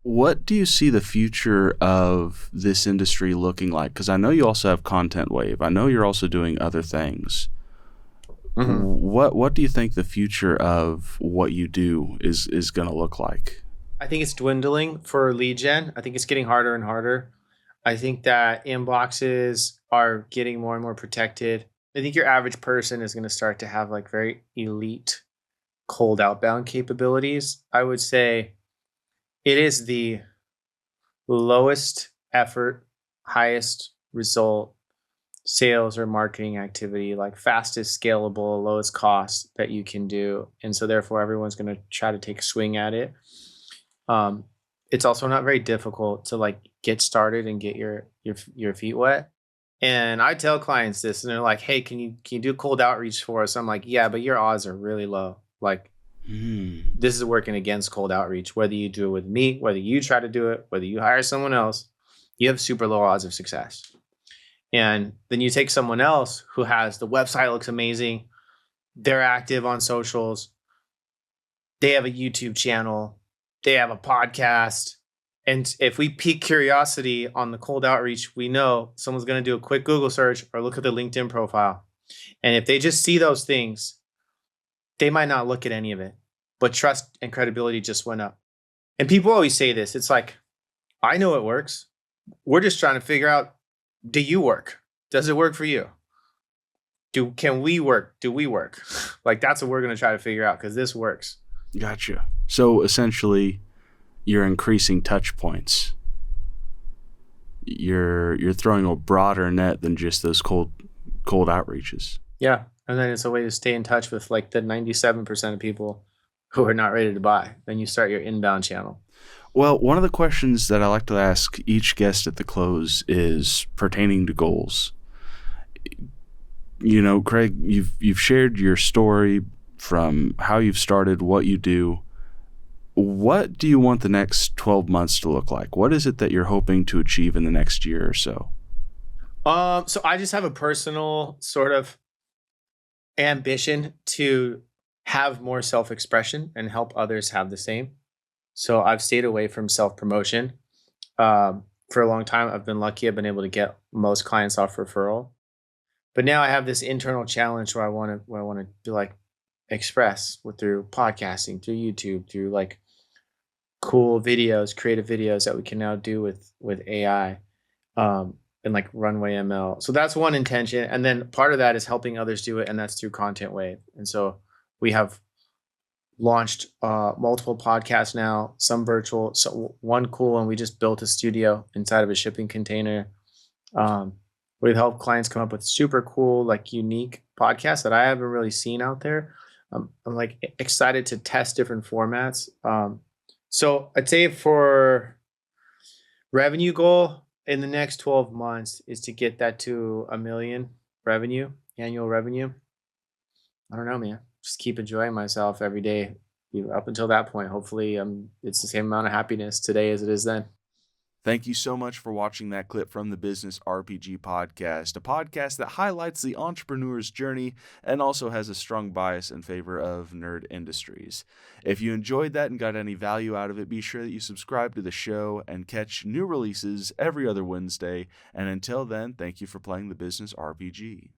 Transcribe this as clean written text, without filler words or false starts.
What do you see the future of this industry looking like? Because I know you also have Content Wave. I know you're also doing other things. Hmm. What do you think the future of what you do is going to look like? I think it's dwindling for lead gen. I think it's getting harder and harder. I think that inboxes are getting more and more protected. I think your average person is going to start to have like very elite cold outbound capabilities. I would say it is the lowest effort, highest result sales or marketing activity, like fastest scalable, lowest cost that you can do. And so therefore everyone's going to try to take a swing at it. Um, it's also not very difficult to like get started and get your feet wet. And I tell clients this, and they're like, "Hey, can you do cold outreach for us?" I'm like, "Yeah, but your odds are really low. Like Hmm. this is working against cold outreach. Whether you do it with me, whether you try to do it, whether you hire someone else, you have super low odds of success." And then you take someone else who has the website looks amazing, they're active on socials, they have a YouTube channel, they have a podcast. And if we pique curiosity on the cold outreach, we know someone's going to do a quick Google search or look at the LinkedIn profile. And if they just see those things, they might not look at any of it, but trust and credibility just went up. And people always say this, it's like, I know it works. We're just trying to figure out, do you work? Does it work for you? Can we work? Do we work? Like that's what we're going to try to figure out because this works. Gotcha. So essentially, you're increasing touch points. You're throwing a broader net than just those cold outreaches. Yeah. And then it's a way to stay in touch with like the 97% of people who are not ready to buy. Then you start your inbound channel. Well, one of the questions that I like to ask each guest at the close is pertaining to goals. You know, Craig, you've shared your story from how you've started, what you do. What do you want the next 12 months to look like? What is it that you're hoping to achieve in the next year or so? So I just have a personal sort of ambition to have more self-expression and help others have the same. So I've stayed away from self-promotion. For a long time, I've been lucky. I've been able to get most clients off referral. But now I have this internal challenge where I want to do like express with through podcasting, through YouTube, through like cool videos, creative videos that we can now do with AI, and like Runway ML. So that's one intention, and then part of that is helping others do it, and that's through Content Wave. And so we have launched multiple podcasts now, some virtual, so one cool one we just built a studio inside of a shipping container. Um, we've helped clients come up with super cool, like unique podcasts that I haven't really seen out there. I'm like excited to test different formats. So I'd say for revenue goal in the next 12 months is to get that to a million revenue, annual revenue. I don't know, man. Just keep enjoying myself every day. Up until that point, hopefully, it's the same amount of happiness today as it is then. Thank you so much for watching that clip from the Business RPG Podcast, a podcast that highlights the entrepreneur's journey and also has a strong bias in favor of nerd industries. If you enjoyed that and got any value out of it, be sure that you subscribe to the show and catch new releases every other Wednesday. And until then, thank you for playing the Business RPG.